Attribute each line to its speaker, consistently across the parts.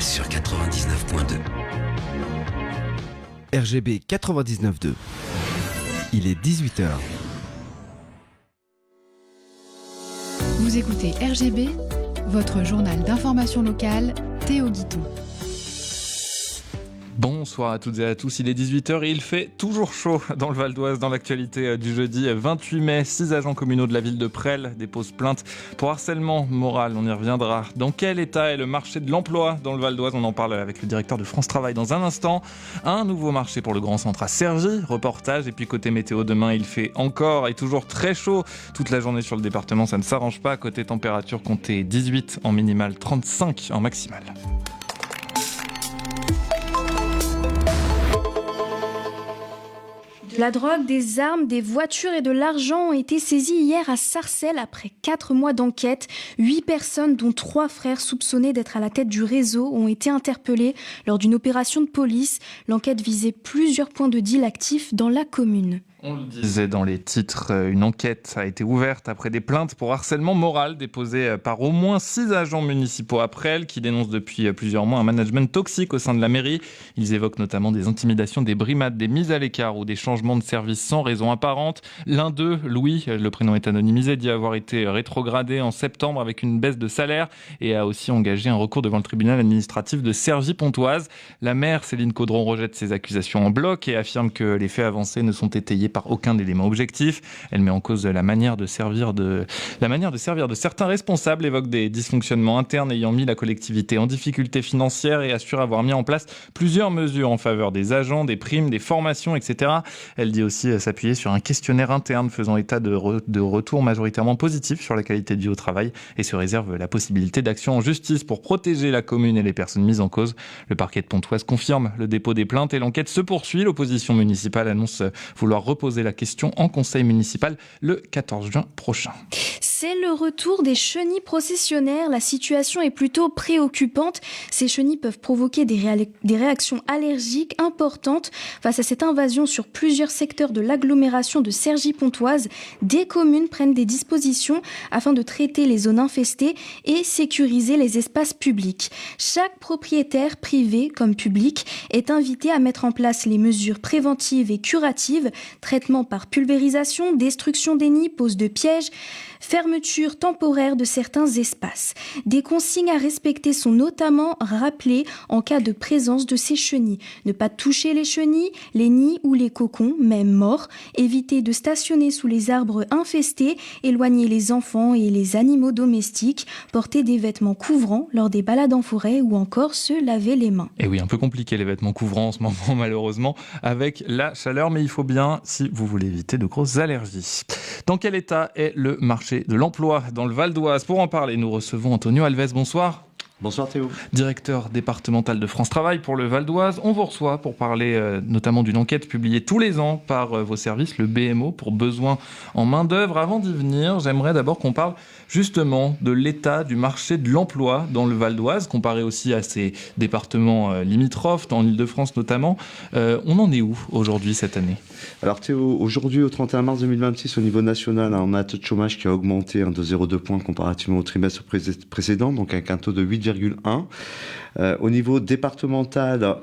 Speaker 1: sur 99.2.
Speaker 2: RGB 99.2. Il est 18h.
Speaker 3: Vous écoutez RGB, votre journal d'information locale, Théo Guiton.
Speaker 4: Bonsoir à toutes et à tous, il est 18h et il fait toujours chaud dans le Val d'Oise. Dans l'actualité du jeudi 28 mai, 6 agents communaux de la ville de Presles déposent plainte pour harcèlement moral, on y reviendra. Dans quel état est le marché de l'emploi dans le Val d'Oise? On en parle avec le directeur de France Travail dans un instant. Un nouveau marché pour le Grand Centre à Cergy, reportage. Et puis côté météo, demain il fait encore et toujours très chaud toute la journée sur le département, ça ne s'arrange pas. Côté température, comptez 18 en minimale, 35 en maximale.
Speaker 5: De la drogue, des armes, des voitures et de l'argent ont été saisis hier à Sarcelles après 4 mois d'enquête. 8 personnes, dont 3 frères soupçonnés d'être à la tête du réseau, ont été interpellées lors d'une opération de police. L'enquête visait plusieurs points de deal actifs dans la commune.
Speaker 4: On le disait dans les titres, une enquête a été ouverte après des plaintes pour harcèlement moral déposées par au moins 6 agents municipaux à Presles qui dénoncent depuis plusieurs mois un management toxique au sein de la mairie. Ils évoquent notamment des intimidations, des brimades, des mises à l'écart ou des changements de service sans raison apparente. L'un d'eux, Louis, le prénom est anonymisé, dit avoir été rétrogradé en septembre avec une baisse de salaire et a aussi engagé un recours devant le tribunal administratif de Cergy-Pontoise. La maire, Céline Caudron, rejette ces accusations en bloc et affirme que les faits avancés ne sont étayés par aucun élément objectif. Elle met en cause la manière de servir de certains responsables, évoque des dysfonctionnements internes ayant mis la collectivité en difficulté financière et assure avoir mis en place plusieurs mesures en faveur des agents, des primes, des formations, etc. Elle dit aussi s'appuyer sur un questionnaire interne faisant état de retours majoritairement positifs sur la qualité de vie au travail et se réserve la possibilité d'action en justice pour protéger la commune et les personnes mises en cause. Le parquet de Pontoise confirme le dépôt des plaintes et l'enquête se poursuit. L'opposition municipale annonce vouloir reposer la question en conseil municipal le 14 juin prochain.
Speaker 5: C'est le retour des chenilles processionnaires. La situation est plutôt préoccupante. Ces chenilles peuvent provoquer des réactions allergiques importantes. Face à cette invasion sur plusieurs secteurs de l'agglomération de Cergy-Pontoise, des communes prennent des dispositions afin de traiter les zones infestées et sécuriser les espaces publics. Chaque propriétaire, privé comme public, est invité à mettre en place les mesures préventives et curatives, traitement par pulvérisation, destruction des nids, pose de pièges, fermeture temporaire de certains espaces. Des consignes à respecter sont notamment rappelées en cas de présence de ces chenilles. Ne pas toucher les chenilles, les nids ou les cocons, même morts. Éviter de stationner sous les arbres infestés. Éloigner les enfants et les animaux domestiques. Porter des vêtements couvrants lors des balades en forêt ou encore se laver les mains.
Speaker 4: Et oui, un peu compliqué les vêtements couvrants en ce moment malheureusement avec la chaleur, mais il faut bien si vous voulez éviter de grosses allergies. Dans quel état est le marché de l'emploi dans le Val d'Oise? Pour en parler, nous recevons Antonio Alves. Bonsoir.
Speaker 6: Bonsoir Théo.
Speaker 4: Directeur départemental de France Travail pour le Val d'Oise. On vous reçoit pour parler notamment d'une enquête publiée tous les ans par vos services, le BMO, pour besoin en main-d'œuvre. Avant d'y venir, j'aimerais d'abord qu'on parle justement de l'état du marché de l'emploi dans le Val d'Oise, comparé aussi à ces départements limitrophes, en Ile-de-France notamment. On en est où aujourd'hui cette année?
Speaker 6: Alors Théo, aujourd'hui au 31 mars 2026 au niveau national, on a un taux de chômage qui a augmenté de 0,2 points comparativement au trimestre précédent, donc avec un taux de 8,1. Au niveau départemental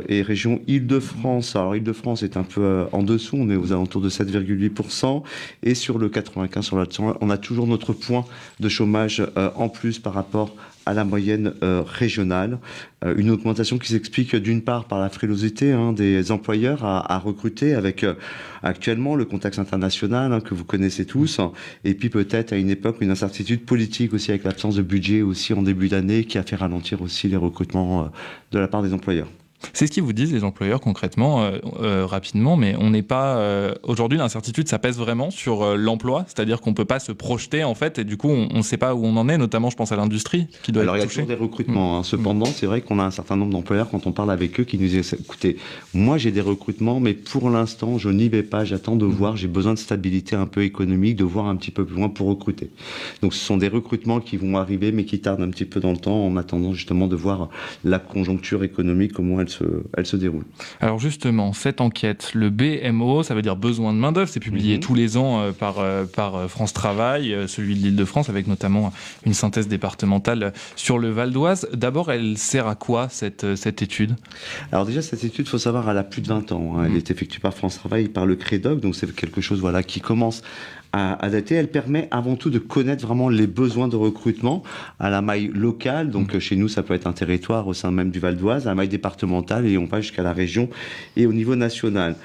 Speaker 6: et région Île-de-France, alors Île-de-France est un peu en dessous, on est aux alentours de 7,8%, et sur le 95, sur la, on a toujours notre point de chômage en plus par rapport à la moyenne régionale. Une augmentation qui s'explique d'une part par la frilosité des employeurs à recruter avec actuellement le contexte international que vous connaissez tous, et puis peut-être à une époque une incertitude politique aussi avec l'absence de budget aussi en début d'année qui a fait ralentir aussi les recrutements de la part des employeurs.
Speaker 4: C'est ce qu'ils vous disent les employeurs concrètement, rapidement, mais on n'est pas... aujourd'hui, l'incertitude, ça pèse vraiment sur l'emploi, c'est-à-dire qu'on ne peut pas se projeter en fait, et du coup, on ne sait pas où on en est, notamment je pense à l'industrie qui doit
Speaker 6: Alors,
Speaker 4: être touchée.
Speaker 6: Alors il y a toujours des recrutements, cependant c'est vrai qu'on a un certain nombre d'employeurs quand on parle avec eux qui nous disent écoutez, moi j'ai des recrutements, mais pour l'instant je n'y vais pas, j'attends de voir, j'ai besoin de stabilité un peu économique, de voir un petit peu plus loin pour recruter. Donc ce sont des recrutements qui vont arriver mais qui tardent un petit peu dans le temps en attendant justement de voir la conjoncture économique, comment elle elle se déroule.
Speaker 4: Alors justement, cette enquête, le BMO, ça veut dire besoin de main-d'œuvre, c'est publié tous les ans par France Travail, celui de l'Île-de-France, avec notamment une synthèse départementale sur le Val d'Oise. D'abord, elle sert à quoi cette étude ?
Speaker 6: Alors déjà, cette étude, il faut savoir, elle a plus de 20 ans. Elle est effectuée par France Travail, par le CREDOC, donc c'est quelque chose qui commence à dater. Elle permet avant tout de connaître vraiment les besoins de recrutement à la maille locale. Donc chez nous, ça peut être un territoire au sein même du Val d'Oise, à la maille départementale, et on va jusqu'à la région et au niveau national.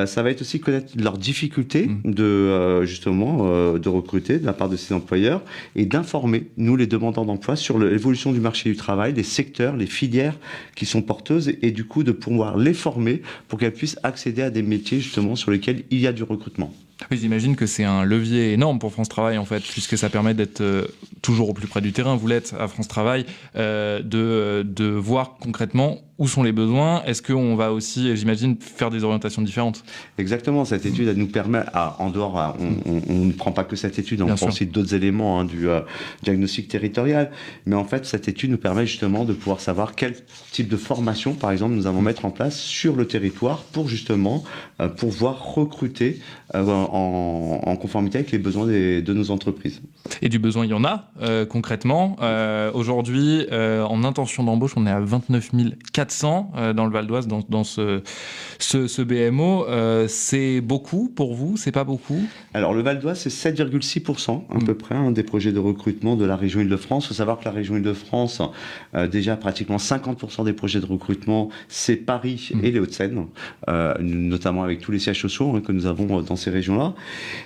Speaker 6: Ça va être aussi connaître leurs difficultés de recruter de la part de ces employeurs et d'informer, nous, les demandeurs d'emploi, sur l'évolution du marché du travail, les secteurs, les filières qui sont porteuses, et du coup de pouvoir les former pour qu'elles puissent accéder à des métiers justement sur lesquels il y a du recrutement.
Speaker 4: Oui, j'imagine que c'est un levier énorme pour France Travail, en fait, puisque ça permet d'être toujours au plus près du terrain. Vous l'êtes à France Travail, de voir concrètement où sont les besoins. Est-ce qu'on va aussi, j'imagine, faire des orientations différentes ?
Speaker 6: Exactement. Cette étude, elle nous permet, on ne prend pas que cette étude, on prend aussi d'autres éléments du diagnostic territorial. Mais en fait, cette étude nous permet justement de pouvoir savoir quel type de formation, par exemple, nous allons mettre en place sur le territoire pour justement pouvoir recruter en conformité avec les besoins de nos entreprises.
Speaker 4: Et du besoin, il y en a concrètement. Aujourd'hui, en intention d'embauche, on est à 29 400 dans le Val d'Oise, dans ce BMO. C'est beaucoup pour vous ? C'est pas beaucoup ?
Speaker 6: Alors, le Val d'Oise, c'est 7,6% à peu près des projets de recrutement de la région Île-de-France. Il faut savoir que la région Île-de-France, déjà pratiquement 50% des projets de recrutement, c'est Paris et les Hauts-de-Seine, notamment avec tous les sièges sociaux que nous avons dans ces régions-là.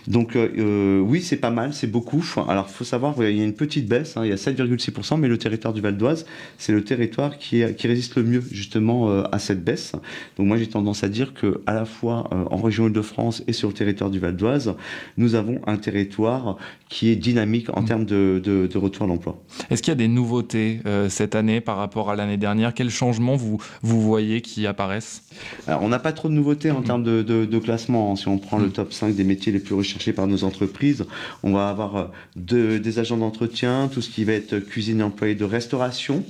Speaker 6: Donc, oui, c'est pas mal, c'est beaucoup. Alors, il faut savoir qu'il y a une petite baisse, il y a 7,6%, mais le territoire du Val d'Oise, c'est le territoire qui résiste le mieux justement à cette baisse. Donc moi j'ai tendance à dire que à la fois en région Île-de-France et sur le territoire du Val d'Oise, nous avons un territoire qui est dynamique en termes de retour à l'emploi.
Speaker 4: Est-ce qu'il y a des nouveautés cette année par rapport à l'année dernière ? Quels changements vous voyez qui apparaissent ?
Speaker 6: Alors on n'a pas trop de nouveautés en termes de classement. Si on prend le top 5 des métiers les plus recherchés par nos entreprises, on va avoir des agents d'entretien, tout ce qui va être cuisine employé de restauration,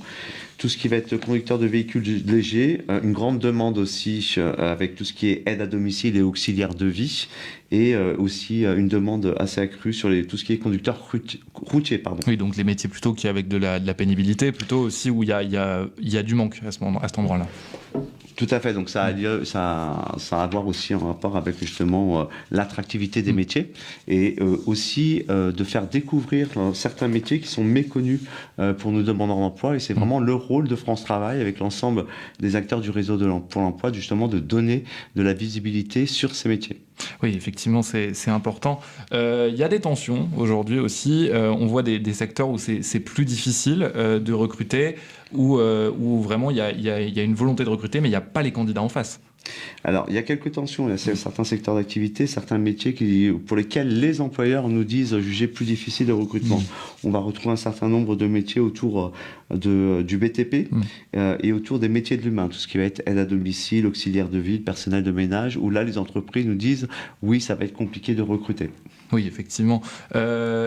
Speaker 6: tout ce qui va être conducteur de véhicules légers, une grande demande aussi avec tout ce qui est aide à domicile et auxiliaire de vie, et aussi une demande assez accrue sur tout ce qui est conducteur routier.
Speaker 4: Oui, donc les métiers plutôt qui avec de la pénibilité, plutôt aussi où il y a du manque à cet endroit-là.
Speaker 6: Tout à fait, donc ça a à voir aussi en rapport avec justement l'attractivité des métiers, et aussi de faire découvrir certains métiers qui sont méconnus pour nos demandeurs d'emploi, et c'est vraiment le rôle de France Travail avec l'ensemble des acteurs du réseau pour l'emploi, justement de donner de la visibilité sur ces métiers.
Speaker 4: Oui, effectivement, c'est important. Il y a des tensions aujourd'hui aussi. On voit des secteurs où c'est plus difficile de recruter, où vraiment il y a une volonté de recruter, mais il n'y a pas les candidats en face.
Speaker 6: Alors, il y a quelques tensions. Il y a certains secteurs d'activité, certains métiers pour lesquels les employeurs nous disent juger plus difficile le recrutement. On va retrouver un certain nombre de métiers autour du BTP et autour des métiers de l'humain, tout ce qui va être aide à domicile, auxiliaire de vie, personnel de ménage, où là, les entreprises nous disent oui, ça va être compliqué de recruter.
Speaker 4: Oui, effectivement.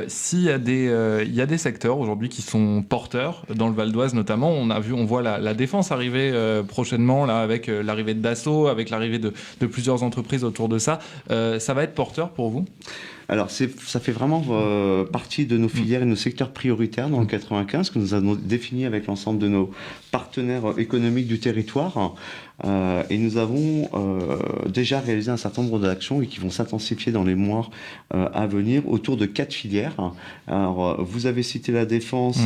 Speaker 4: S'il y a des secteurs aujourd'hui qui sont porteurs, dans le Val d'Oise notamment, on voit la défense arriver prochainement, là, avec l'arrivée de Dassault, avec l'arrivée de plusieurs entreprises autour de ça. Ça va être porteur pour vous ?
Speaker 6: Alors, ça fait vraiment partie de nos filières et nos secteurs prioritaires dans le 95 que nous avons définis avec l'ensemble de nos partenaires économiques du territoire. Et nous avons déjà réalisé un certain nombre d'actions et qui vont s'intensifier dans les mois à venir autour de 4 filières. Alors, vous avez cité la défense,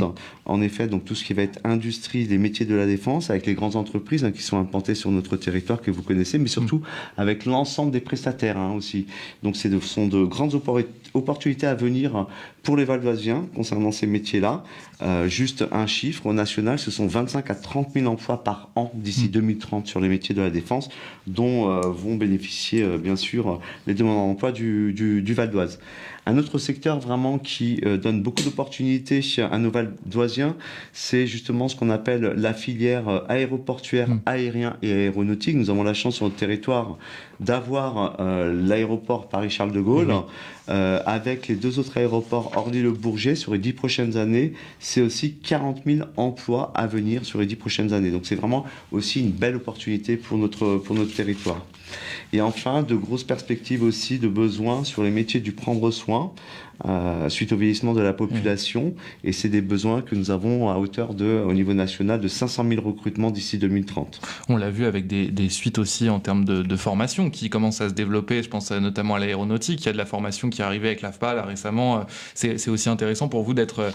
Speaker 6: en effet, donc tout ce qui va être industrie, les métiers de la défense, avec les grandes entreprises qui sont implantées sur notre territoire que vous connaissez, mais surtout avec l'ensemble des prestataires aussi. Donc, ce sont de grandes opportunités à venir pour les Val-d'Oisiens concernant ces métiers-là. Juste un chiffre, au national, ce sont 25 à 30 000 emplois par an d'ici 2030 sur les métiers de la défense, dont vont bénéficier bien sûr les demandeurs d'emploi du Val d'Oise. Un autre secteur vraiment qui donne beaucoup d'opportunités à nos Val-d'Oisiens, c'est justement ce qu'on appelle la filière aéroportuaire, aérien et aéronautique. Nous avons la chance sur notre territoire d'avoir l'aéroport Paris-Charles de Gaulle, avec les 2 autres aéroports Alors, Orly-le-Bourget, sur les 10 prochaines années, c'est aussi 40 000 emplois à venir sur les 10 prochaines années. Donc, c'est vraiment aussi une belle opportunité pour notre territoire. Et enfin, de grosses perspectives aussi de besoins sur les métiers du prendre soin, suite au vieillissement de la population. Et c'est des besoins que nous avons à hauteur au niveau national, de 500 000 recrutements d'ici 2030.
Speaker 4: On l'a vu avec des suites aussi en termes de formation qui commencent à se développer. Je pense notamment à l'aéronautique. Il y a de la formation qui est arrivée avec l'AFPA là, récemment. C'est aussi intéressant pour vous d'être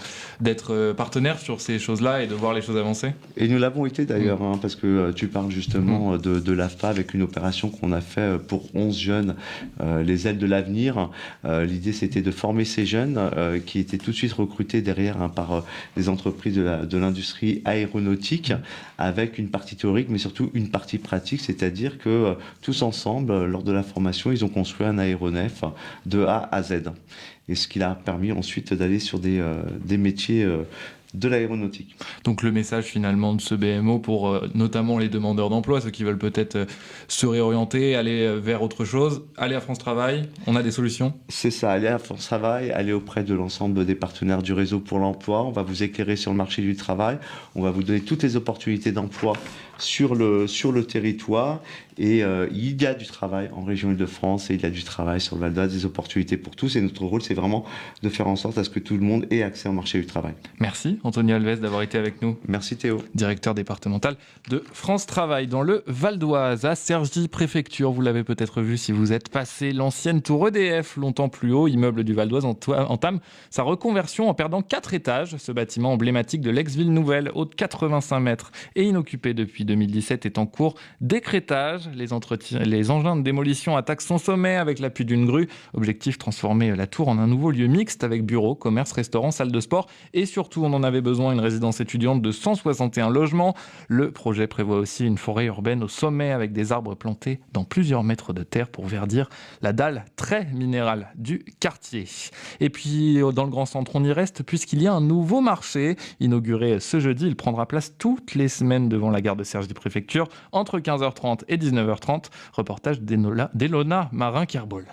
Speaker 4: partenaire sur ces choses-là et de voir les choses avancer.
Speaker 6: Et nous l'avons été d'ailleurs, parce que tu parles justement de l'AFPA avec une opération qu'on a fait pour 11 jeunes, les ailes de l'avenir. L'idée, c'était de former ces jeunes qui étaient tout de suite recrutés derrière par les entreprises de l'industrie aéronautique, avec une partie théorique, mais surtout une partie pratique, c'est-à-dire que tous ensemble, lors de la formation, ils ont construit un aéronef de A à Z. Et ce qui leur a permis ensuite d'aller sur des métiers de l'aéronautique.
Speaker 4: Donc le message finalement de ce BMO pour notamment les demandeurs d'emploi, ceux qui veulent peut-être se réorienter, aller vers autre chose, aller à France Travail, on a des solutions ?
Speaker 6: C'est ça, aller à France Travail, aller auprès de l'ensemble des partenaires du réseau pour l'emploi, on va vous éclairer sur le marché du travail, on va vous donner toutes les opportunités d'emploi sur le territoire, et il y a du travail en région Île-de-France et il y a du travail sur le Val d'Oise, des opportunités pour tous, et notre rôle c'est vraiment de faire en sorte à ce que tout le monde ait accès au marché du travail.
Speaker 4: Merci Anthony Alves d'avoir été avec nous.
Speaker 6: Merci Théo.
Speaker 4: Directeur départemental de France Travail dans le Val d'Oise, à Cergy Préfecture. Vous l'avez peut-être vu si vous êtes passé, l'ancienne tour EDF, longtemps plus haut, immeuble du Val d'Oise, entame sa reconversion en perdant 4 étages. Ce bâtiment emblématique de l'ex-ville nouvelle, haut de 85 mètres et inoccupé depuis 2017, est en cours d'écrêtage. Les engins de démolition attaquent son sommet avec l'appui d'une grue. Objectif, transformer la tour en un nouveau lieu mixte avec bureaux, commerce, restaurants, salle de sport et surtout, on en avait besoin, une résidence étudiante de 161 logements. Le projet prévoit aussi une forêt urbaine au sommet avec des arbres plantés dans plusieurs mètres de terre pour verdir la dalle très minérale du quartier. Et puis, dans le Grand Centre, on y reste puisqu'il y a un nouveau marché. Inauguré ce jeudi, il prendra place toutes les semaines devant la gare de Cergy-Préfecture entre 15h30 et 19h30. Reportage d'Elona Marin-Kerbol.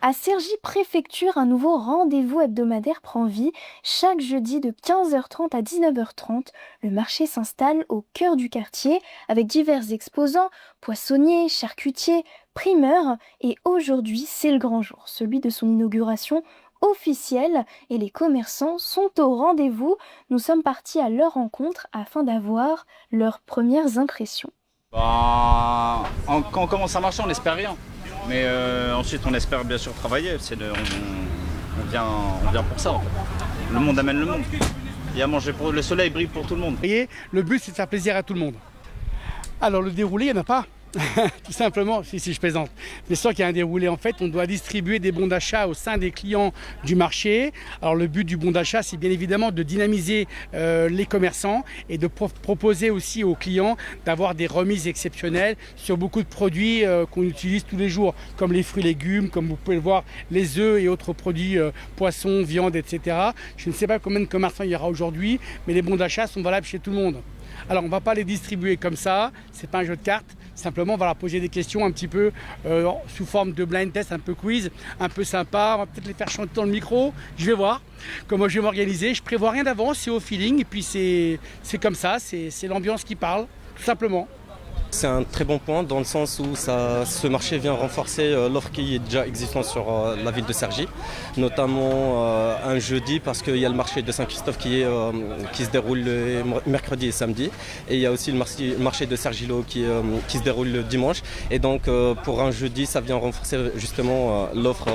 Speaker 1: À Cergy-Préfecture, un nouveau rendez-vous hebdomadaire prend vie. Chaque jeudi de 15h30 à 19h30, le marché s'installe au cœur du quartier avec divers exposants, poissonniers, charcutiers, primeurs. Et aujourd'hui, c'est le grand jour, celui de son inauguration officielle. Et les commerçants sont au rendez-vous. Nous sommes partis à leur rencontre afin d'avoir leurs premières impressions.
Speaker 7: Quand on commence à marcher, on n'espère rien. Mais ensuite, on espère bien sûr travailler. On vient pour ça. En fait. Le monde amène le monde. Il y a à manger pour le soleil brille pour tout le monde.
Speaker 8: Vous voyez, le but, c'est de faire plaisir à tout le monde. Alors, le déroulé, il n'y en a pas. Tout simplement, si je plaisante. Mais sans qu'il y ait un déroulé, en fait, on doit distribuer des bons d'achat au sein des clients du marché. Alors le but du bon d'achat, c'est bien évidemment de dynamiser les commerçants et de proposer aussi aux clients d'avoir des remises exceptionnelles sur beaucoup de produits qu'on utilise tous les jours, comme les fruits et légumes, comme vous pouvez le voir, les œufs et autres produits, poissons, viande, etc. Je ne sais pas combien de commerçants il y aura aujourd'hui, mais les bons d'achat sont valables chez tout le monde. Alors on ne va pas les distribuer comme ça, c'est pas un jeu de cartes, simplement on va leur poser des questions un petit peu sous forme de blind test, un peu quiz, un peu sympa, on va peut-être les faire chanter dans le micro, je vais voir comment je vais m'organiser, je prévois rien d'avance, c'est au feeling et puis c'est comme ça, c'est l'ambiance qui parle, tout simplement.
Speaker 9: C'est un très bon point dans le sens où ce marché vient renforcer l'offre qui est déjà existante sur la ville de Cergy, notamment un jeudi parce qu'il y a le marché de Saint-Christophe qui se déroule le mercredi et samedi, et il y a aussi le marché de Cergy-Lô qui se déroule le dimanche, et donc pour un jeudi ça vient renforcer justement l'offre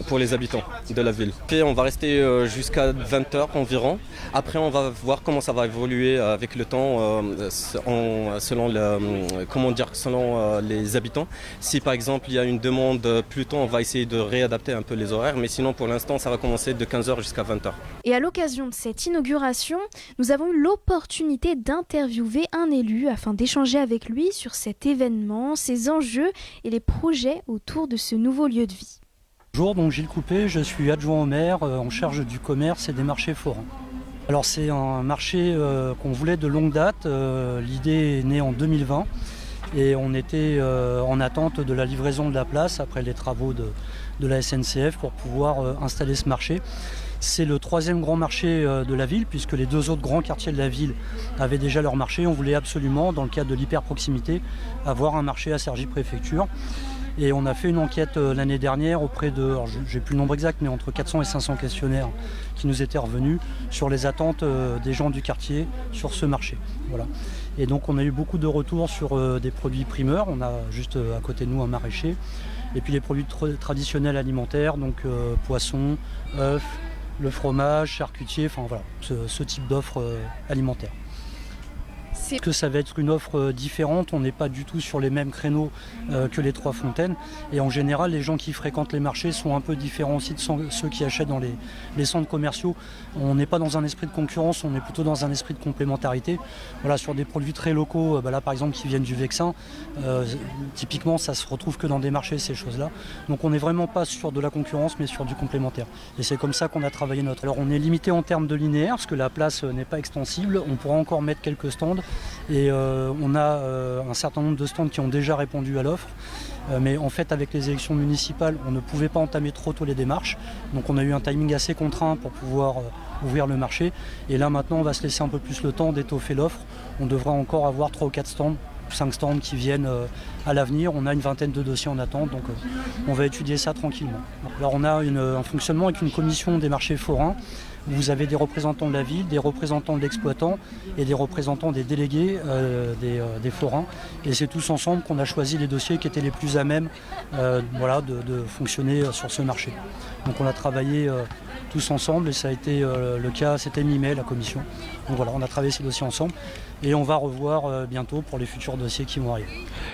Speaker 9: pour les habitants de la ville. Et on va rester jusqu'à 20h environ, après on va voir comment ça va évoluer avec le temps selon les habitants. Si par exemple il y a une demande plus tôt, on va essayer de réadapter un peu les horaires, mais sinon pour l'instant ça va commencer de 15h jusqu'à 20h.
Speaker 1: Et à l'occasion de cette inauguration, nous avons eu l'opportunité d'interviewer un élu afin d'échanger avec lui sur cet événement, ses enjeux et les projets autour de ce nouveau lieu de vie.
Speaker 10: Bonjour, donc Gilles Coupé, je suis adjoint au maire en charge du commerce et des marchés forains. Alors c'est un marché qu'on voulait de longue date, l'idée est née en 2020 et on était en attente de la livraison de la place après les travaux de la SNCF pour pouvoir installer ce marché. C'est le 3e grand marché de la ville, puisque les 2 autres grands quartiers de la ville avaient déjà leur marché. On voulait absolument, dans le cadre de l'hyper-proximité, avoir un marché à Cergy-Préfecture. Et on a fait une enquête l'année dernière auprès de, alors j'ai plus le nombre exact, mais entre 400 et 500 questionnaires qui nous étaient revenus sur les attentes des gens du quartier sur ce marché. Voilà. Et donc on a eu beaucoup de retours sur des produits primeurs. On a juste à côté de nous un maraîcher. Et puis les produits traditionnels alimentaires, donc poissons, œufs, le fromage, charcutier, enfin voilà, ce type d'offre alimentaire. Que ça va être une offre différente, on n'est pas du tout sur les mêmes créneaux que les Trois Fontaines, et en général les gens qui fréquentent les marchés sont un peu différents aussi de ceux qui achètent dans les centres commerciaux. On n'est pas dans un esprit de concurrence, on est plutôt dans un esprit de complémentarité. Voilà, sur des produits très locaux, là par exemple qui viennent du Vexin, typiquement ça se retrouve que dans des marchés ces choses-là. Donc on n'est vraiment pas sur de la concurrence mais sur du complémentaire. Et c'est comme ça qu'on a travaillé notre. Alors on est limité en termes de linéaire parce que la place n'est pas extensible, on pourra encore mettre quelques stands. Et on a un certain nombre de stands qui ont déjà répondu à l'offre. Mais en fait, avec les élections municipales, on ne pouvait pas entamer trop tôt les démarches. Donc on a eu un timing assez contraint pour pouvoir ouvrir le marché. Et là, maintenant, on va se laisser un peu plus le temps d'étoffer l'offre. On devra encore avoir 3 ou 4 stands, 5 stands qui viennent à l'avenir. On a une vingtaine de dossiers en attente, donc on va étudier ça tranquillement. Alors on a un fonctionnement avec une commission des marchés forains. Vous avez des représentants de la ville, des représentants de l'exploitant et des représentants des délégués des forains. Et c'est tous ensemble qu'on a choisi les dossiers qui étaient les plus à même de fonctionner sur ce marché. Donc on a travaillé tous ensemble et ça a été le cas, c'était mi-mai la commission. Donc voilà, on a travaillé ces dossiers ensemble et on va revoir bientôt pour les futurs dossiers qui vont arriver.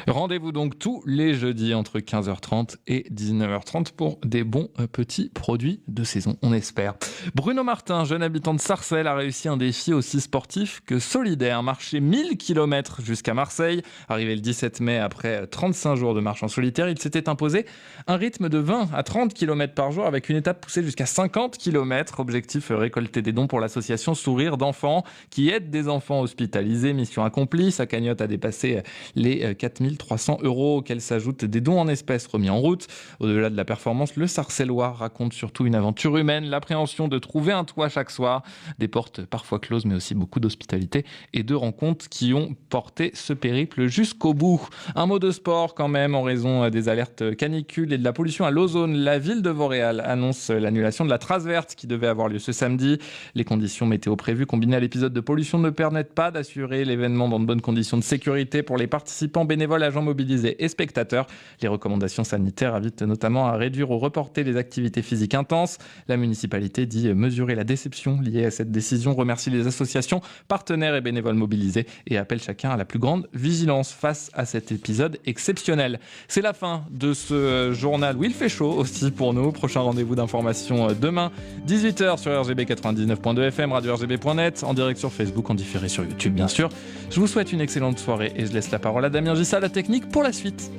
Speaker 4: Rendez-vous donc tous les jeudis entre 15h30 et 19h30 pour des bons petits produits de saison, on espère. Bruno Martin, jeune habitant de Sarcelles, a réussi un défi aussi sportif que solidaire. Marcher 1000 km jusqu'à Marseille. Arrivé le 17 mai après 35 jours de marche en solitaire, il s'était imposé un rythme de 20 à 30 km par jour avec une étape poussée jusqu'à 50 km. Objectif, récolter des dons pour l'association Sourire d'enfants qui aide des enfants hospitalisés. Mission accomplie, sa cagnotte a dépassé les 4300 € auxquels s'ajoutent des dons en espèces remis en route. Au-delà de la performance, le Sarcellois raconte surtout une aventure humaine, l'appréhension de trouver un toit chaque soir, des portes parfois closes mais aussi beaucoup d'hospitalité et de rencontres qui ont porté ce périple jusqu'au bout. Un mot de sport quand même, en raison des alertes canicules et de la pollution à l'ozone. La ville de Vauréal annonce l'annulation de la trace verte qui devait avoir lieu ce samedi. Les conditions météo prévues combinées à l'épisode de pollution ne permettent pas d'assurer l'événement dans de bonnes conditions de sécurité pour les participants, bénévoles, agents mobilisés et spectateurs. Les recommandations sanitaires invitent notamment à réduire ou reporter les activités physiques intenses. La municipalité dit mesurer la déception liée à cette décision, remercie les associations, partenaires et bénévoles mobilisés et appelle chacun à la plus grande vigilance face à cet épisode exceptionnel. C'est la fin de ce journal où il fait chaud aussi pour nous. Prochain rendez-vous d'information demain, 18h sur RGB 99.2 FM, radio RGB.net, en direct sur Facebook, en différé sur YouTube bien sûr. Je vous souhaite une excellente soirée et je laisse la parole à Damien Gissa, la technique, pour la suite.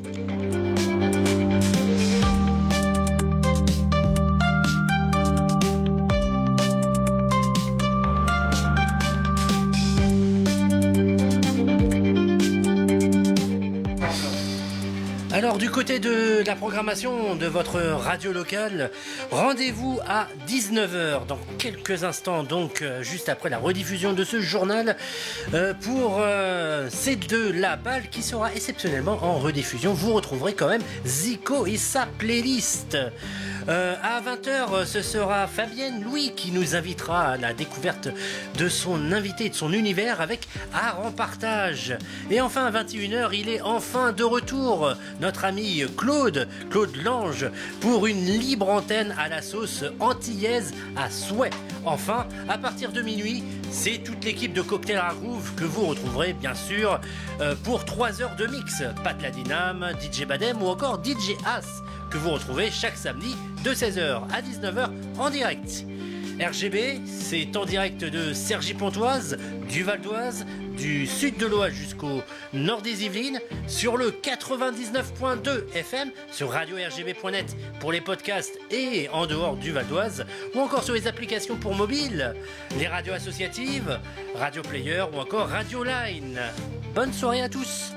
Speaker 11: Alors du côté de la programmation de votre radio locale, rendez-vous à 19h dans quelques instants, donc juste après la rediffusion de ce journal pour C'est de la balle qui sera exceptionnellement en rediffusion. Vous retrouverez quand même Zico et sa playlist. À 20h, ce sera Fabienne Louis qui nous invitera à la découverte de son invité et de son univers avec Art en partage. Et enfin à 21h, il est enfin de retour, notre ami Claude Lange, pour une libre antenne à la sauce antillaise à souhait. Enfin, à partir de minuit, c'est toute l'équipe de Cocktail à Groove que vous retrouverez bien sûr pour 3 heures de mix. Pat la Dyname, DJ Badem ou encore DJ As, que vous retrouvez chaque samedi de 16h à 19h en direct. RGB, c'est en direct de Cergy-Pontoise, du Val d'Oise, du sud de l'Oise jusqu'au nord des Yvelines, sur le 99.2 FM, sur radio-rgb.net pour les podcasts et en dehors du Val d'Oise, ou encore sur les applications pour mobile, les radios associatives, Radio Player ou encore Radio Line. Bonne soirée à tous.